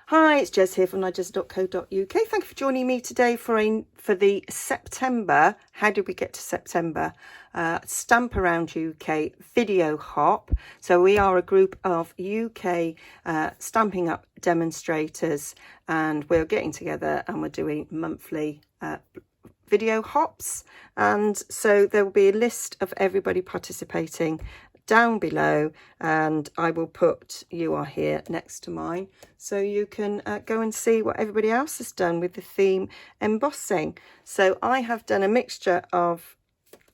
Hi, it's Jez here from Nigezza.co.uk. Thank you for joining me today for the September. How did we get to September? Stamp Around UK video hop. So we are a group of UK Stampin' Up demonstrators, and we're getting together and we're doing monthly video hops. And so there will be a list of everybody participating down below, and I will put "You Are Here" next to mine so you can go and see what everybody else has done with the theme embossing. So I have done a mixture of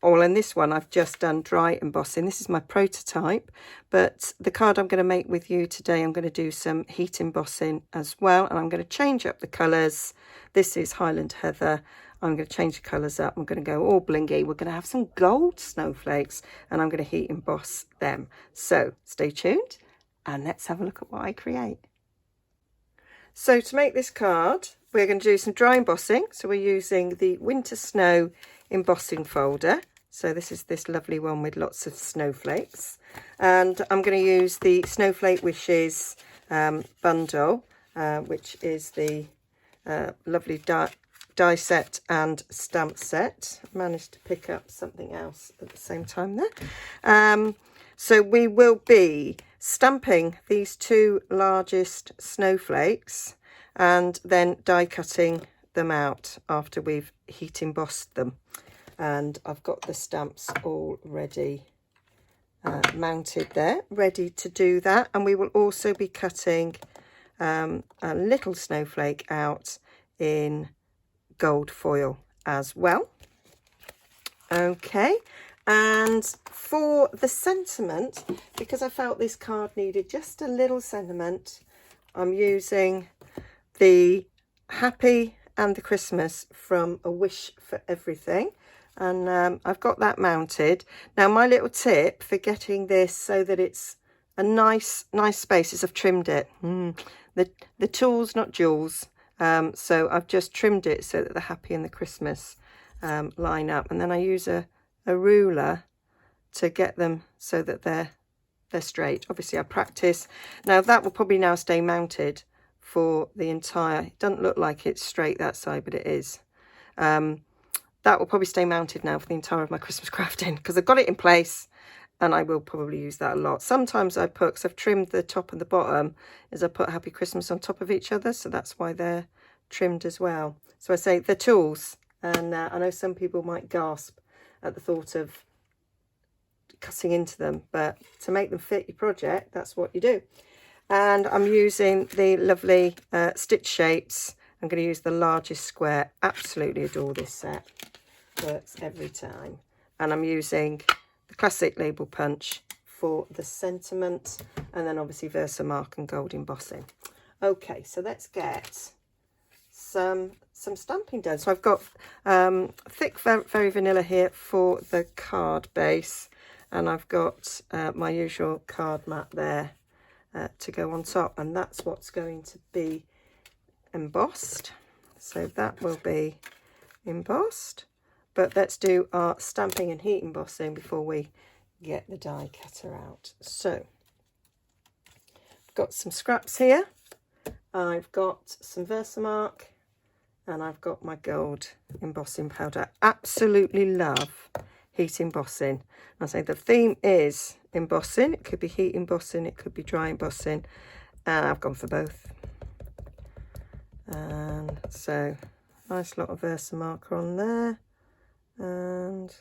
all, in this one I've just done dry embossing. This is my prototype, but the card I'm going to make with you today, I'm going to do some heat embossing as well, and I'm going to change up the colours. This is Highland Heather. I'm going to change the colours up. I'm going to go all blingy. We're going to have some gold snowflakes, and I'm going to heat emboss them. So stay tuned and let's have a look at what I create. So to make this card, we're going to do some dry embossing. So we're using the Winter Snow embossing folder. So this is this lovely one with lots of snowflakes. And I'm going to use the Snowflake Wishes bundle, which is the lovely die set and stamp set. Managed to pick up something else at the same time there. So we will be stamping these two largest snowflakes and then die cutting them out after we've heat embossed them. And I've got the stamps all ready mounted there, ready to do that. And we will also be cutting a little snowflake out in gold foil as well. Okay, and for the sentiment, because I felt this card needed just a little sentiment, I'm using the Happy and the Christmas from A Wish for Everything, and I've got that mounted. Now my little tip for getting this so that it's a nice space is I've trimmed it. The tools, not jewels. So I've just trimmed it so that the Happy and the Christmas line up, and then I use a ruler to get them so that they're straight. Obviously I practice. Now that will probably now stay mounted for the entire, it doesn't look like it's straight that side, but it is. That will probably stay mounted now for the entire of my Christmas crafting, because I've got it in place. And I will probably use that a lot. Sometimes I put, because I've trimmed the top and the bottom, is I put Happy Christmas on top of each other. So that's why they're trimmed as well. So I say the tools. And I know some people might gasp at the thought of cutting into them. But to make them fit your project, that's what you do. And I'm using the lovely stitch shapes. I'm going to use the largest square. Absolutely adore this set. Works every time. And I'm using the classic label punch for the sentiment, and then obviously Versamark and gold embossing. Okay, so let's get some stamping done. So I've got thick very vanilla here for the card base, and I've got my usual card mat there to go on top, and that's what's going to be embossed. So that will be embossed. But let's do our stamping and heat embossing before we get the die cutter out. So I've got some scraps here. I've got some Versamark, and I've got my gold embossing powder. Absolutely love heat embossing. I say the theme is embossing. It could be heat embossing, it could be dry embossing, and I've gone for both. And so nice lot of Versamark on there. And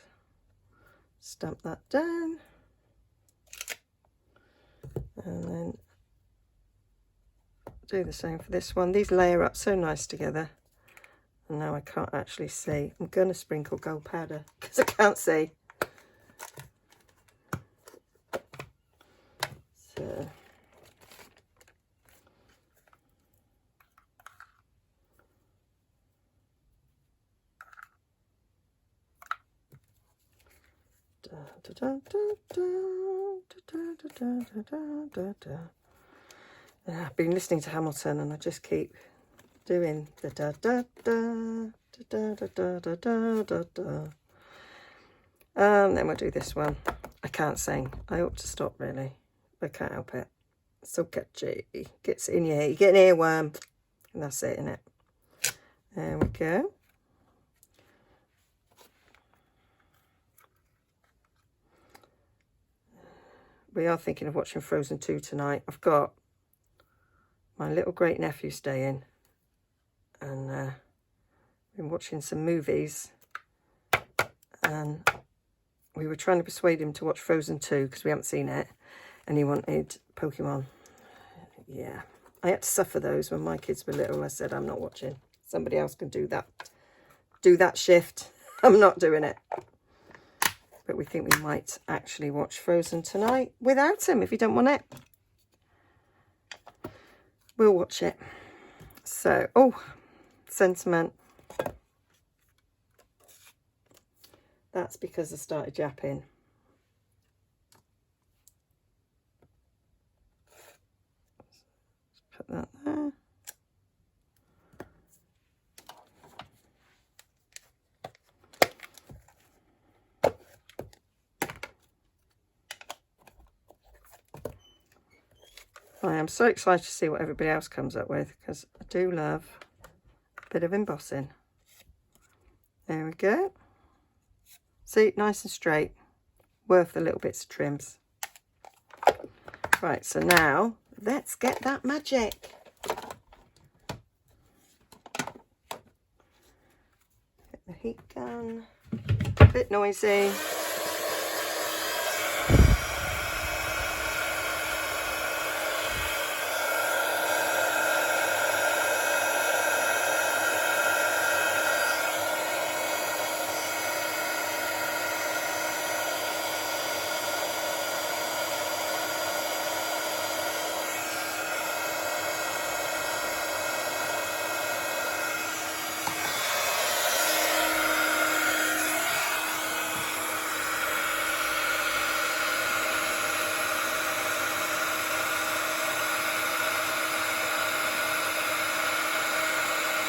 stamp that down, and then do the same for this one. These layer up so nice together, and now I can't actually see. I'm going to sprinkle gold powder because I can't see. So I've been listening to Hamilton, and I just keep doing the da da da da da da da da da da. And then we'll do this one. I can't sing. I ought to stop really. I can't help it. So catchy. Gets in your hair. You get an earworm. And that's it, innit? There we go. We are thinking of watching Frozen 2 tonight. I've got my little great nephew staying. And been watching some movies. And we were trying to persuade him to watch Frozen 2 because we haven't seen it. And he wanted Pokemon. Yeah. I had to suffer those when my kids were little. I said, I'm not watching. Somebody else can do that. Do that shift. I'm not doing it. But we think we might actually watch Frozen tonight without him if you don't want it. We'll watch it. So, oh, sentiment. That's because I started yapping. Put that there. I am so excited to see what everybody else comes up with because I do love a bit of embossing. There we go. See, nice and straight. Worth the little bits of trims. Right, so now let's get that magic. Get the heat gun. A bit noisy.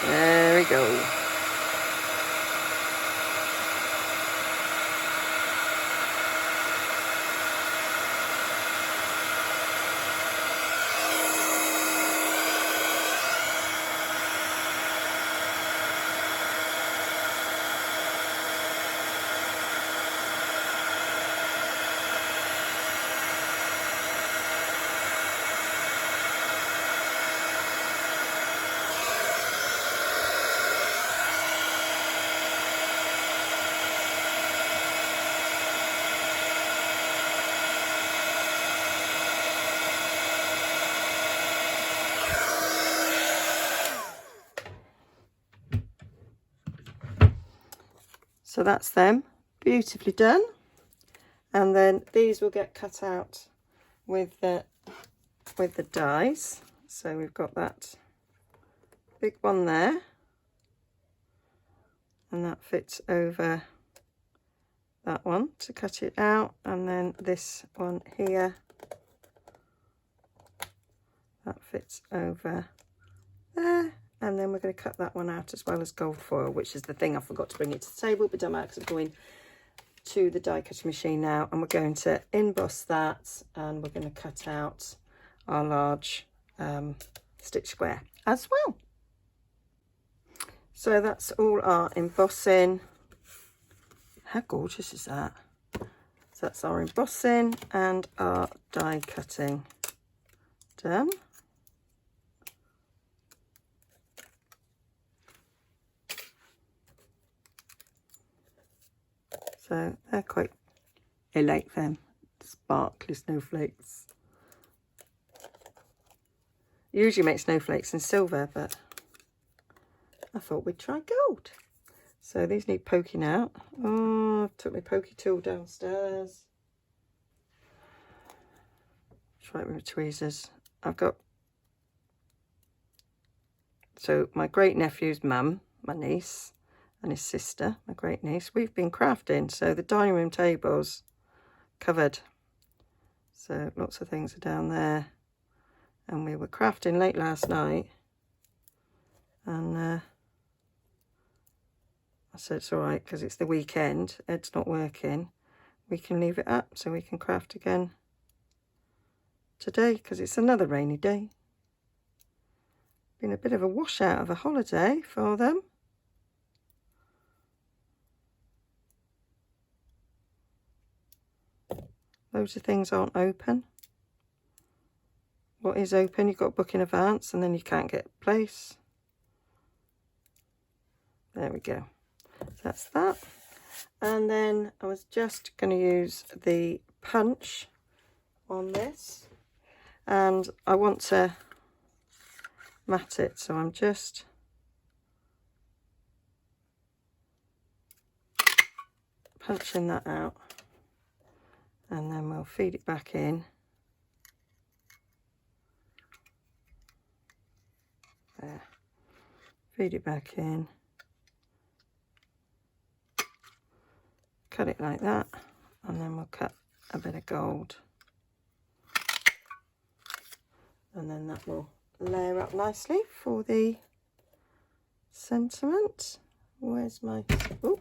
There we go. So that's them, beautifully done. And then these will get cut out with the dies. So we've got that big one there, and that fits over that one to cut it out, and then this one here, that fits over there. And then we're going to cut that one out as well as gold foil, which is the thing I forgot to bring it to the table, but don't matter because I'm going to the die cutting machine now, and we're going to emboss that, and we're going to cut out our large stitch square as well. So that's all our embossing. How gorgeous is that? So that's our embossing and our die cutting done. So they're quite, I like them, sparkly snowflakes. Usually make snowflakes in silver, but I thought we'd try gold. So these need poking out. Oh, I took my pokey tool downstairs. Try it with my tweezers. I've got, so my great nephew's mum, my niece, and his sister, my great niece, we've been crafting. So the dining room table's covered. So lots of things are down there. And we were crafting late last night. And I said it's all right because it's the weekend. Ed's not working. We can leave it up so we can craft again today because it's another rainy day. Been a bit of a washout of a holiday for them. Loads of things aren't open. What is open, you've got to book in advance and then you can't get a place. There we go. So that's that. And then I was just going to use the punch on this. And I want to mat it, so I'm just punching that out. And then we'll feed it back in. There. Feed it back in. Cut it like that, and then we'll cut a bit of gold. And then that will layer up nicely for the sentiment. Where's my, oh,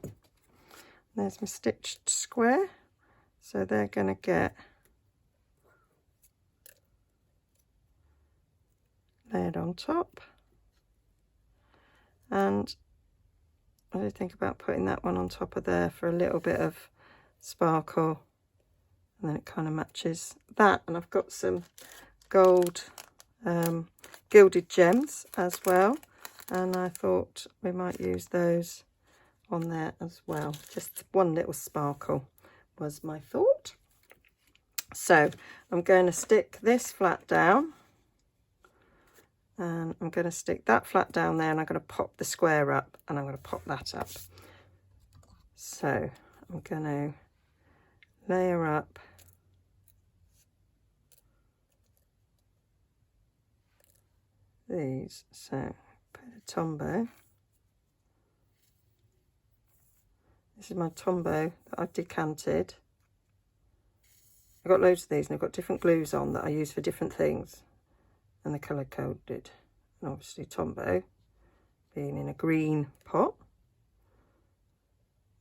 there's my stitched square. So they're going to get layered on top. And I did think about putting that one on top of there for a little bit of sparkle, and then it kind of matches that. And I've got some gold gilded gems as well, and I thought we might use those on there as well. Just one little sparkle was my thought. So I'm going to stick this flat down, and I'm going to stick that flat down there, and I'm going to pop the square up, and I'm going to pop that up. So I'm going to layer up these. So put a tombow. This is my tombow that I've decanted. I've got loads of these, and I've got different glues on that I use for different things, and the colour coded. And obviously tombow being in a green pot,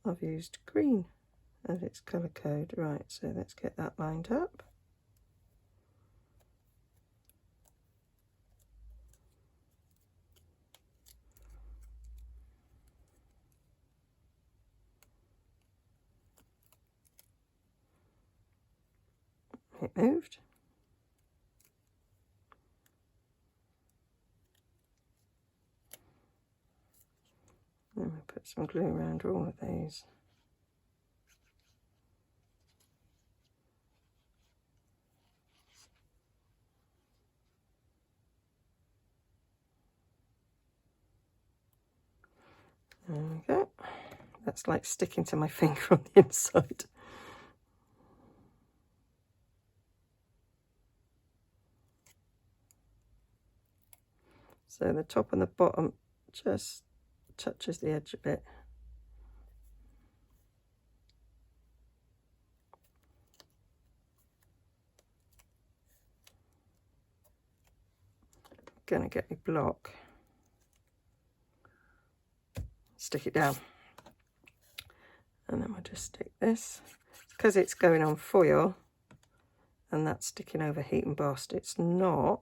I've used green as its colour code. Right, so let's get that lined up. It moved. And we put some glue around all of these. There we go. That's like sticking to my finger on the inside. So the top and the bottom just touches the edge a bit. Gonna get my block, stick it down, and then we'll just stick this, because it's going on foil and that's sticking over heat embossed. It's not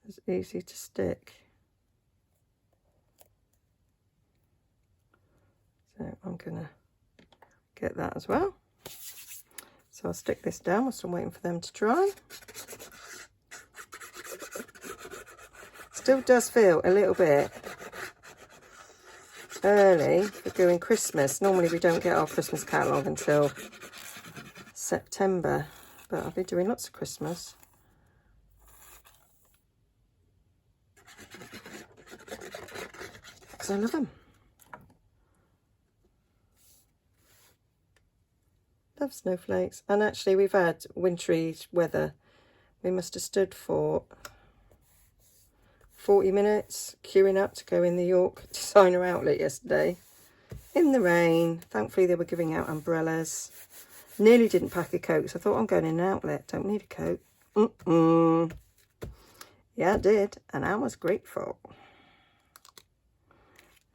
as easy to stick. So I'm gonna get that as well. So I'll stick this down whilst I'm waiting for them to dry. Still does feel a little bit early for doing Christmas. Normally we don't get our Christmas catalogue until September, but I'll be doing lots of Christmas. Because I love them. Love snowflakes. And actually we've had wintry weather. We must have stood for 40 minutes queuing up to go in the York Designer Outlet yesterday in the rain. Thankfully they were giving out umbrellas. Nearly didn't pack a coat, so I thought I'm going in an outlet, don't need a coat. Yeah, I did, and I was grateful.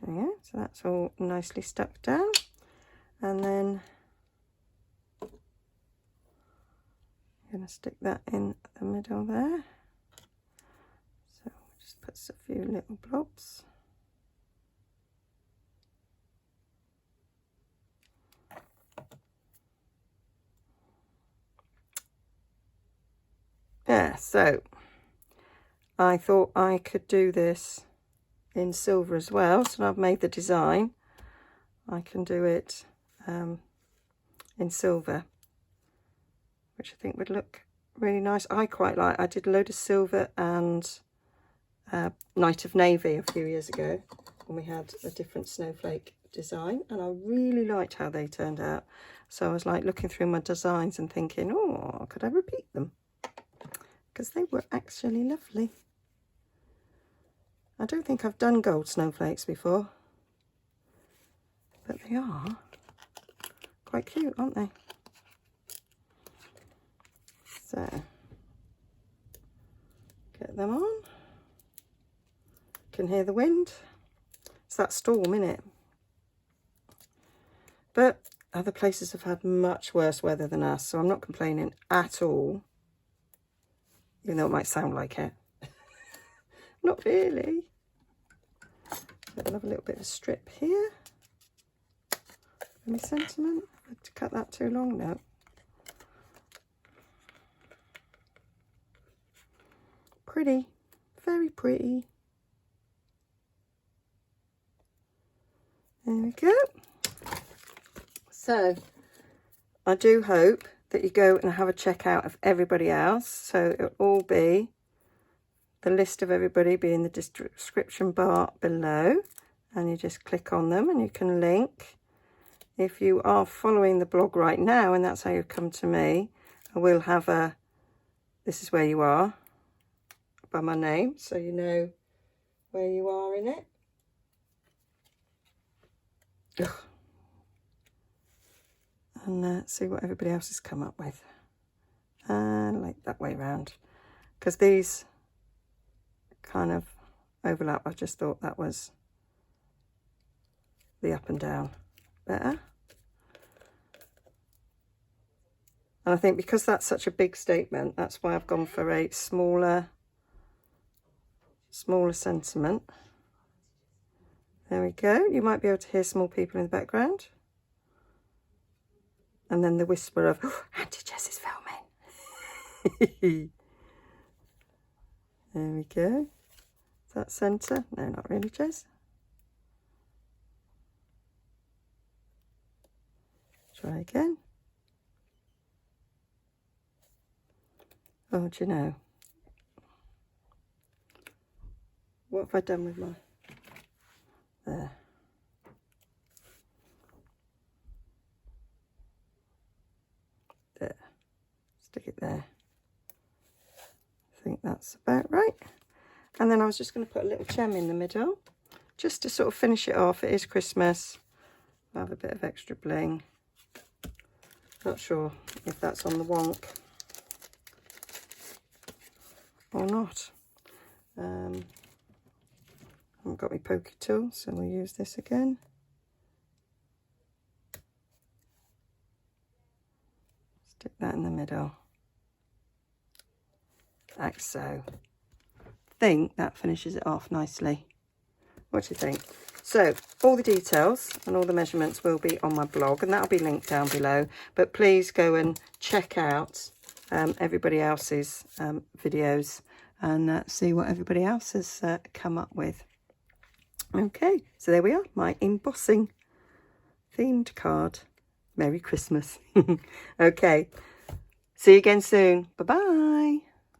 There we go, so that's all nicely stuck down. And then I'm going to stick that in the middle there. So just put a few little blobs. Yeah, so I thought I could do this in silver as well. So I've made the design. I can do it in silver, which I think would look really nice. I quite like, I did a load of silver and Night of Navy a few years ago when we had a different snowflake design, and I really liked how they turned out. So I was like looking through my designs and thinking, oh, could I repeat them? Because they were actually lovely. I don't think I've done gold snowflakes before, but they are quite cute, aren't they? So, get them on. Can hear the wind. It's that storm, isn't it? But other places have had much worse weather than us, so I'm not complaining at all. Even though it might sound like it. Not really. I'll have a little bit of strip here. Any sentiment? To cut that too long now. Pretty, very pretty. There we go. So I do hope that you go and have a check out of everybody else. So it'll all be, the list of everybody be in the description bar below, and you just click on them and you can link. If you are following the blog right now and that's how you've come to me, I will have a, this is where you are, by my name, so you know where you are in it. Ugh. And see what everybody else has come up with. And like that way round, because these kind of overlap. I just thought that was the up and down better. And I think because that's such a big statement, that's why I've gone for a smaller sentiment. There we go. You might be able to hear small people in the background. And then the whisper of, oh, Auntie Jess is filming. There we go. Is that centre? No, not really, Jess. Try again. Oh, do you know? What have I done with my... There. There. Stick it there. I think that's about right. And then I was just going to put a little gem in the middle, just to sort of finish it off. It is Christmas. I'll have a bit of extra bling. Not sure if that's on the wonk or not. I haven't got my pokey tool, so we'll use this again. Stick that in the middle, like so. I think that finishes it off nicely. What do you think? So all the details and all the measurements will be on my blog, and that'll be linked down below. But please go and check out everybody else's videos and see what everybody else has come up with. Okay, so there we are, my embossing themed card. Merry Christmas. Okay, see you again soon. Bye-bye.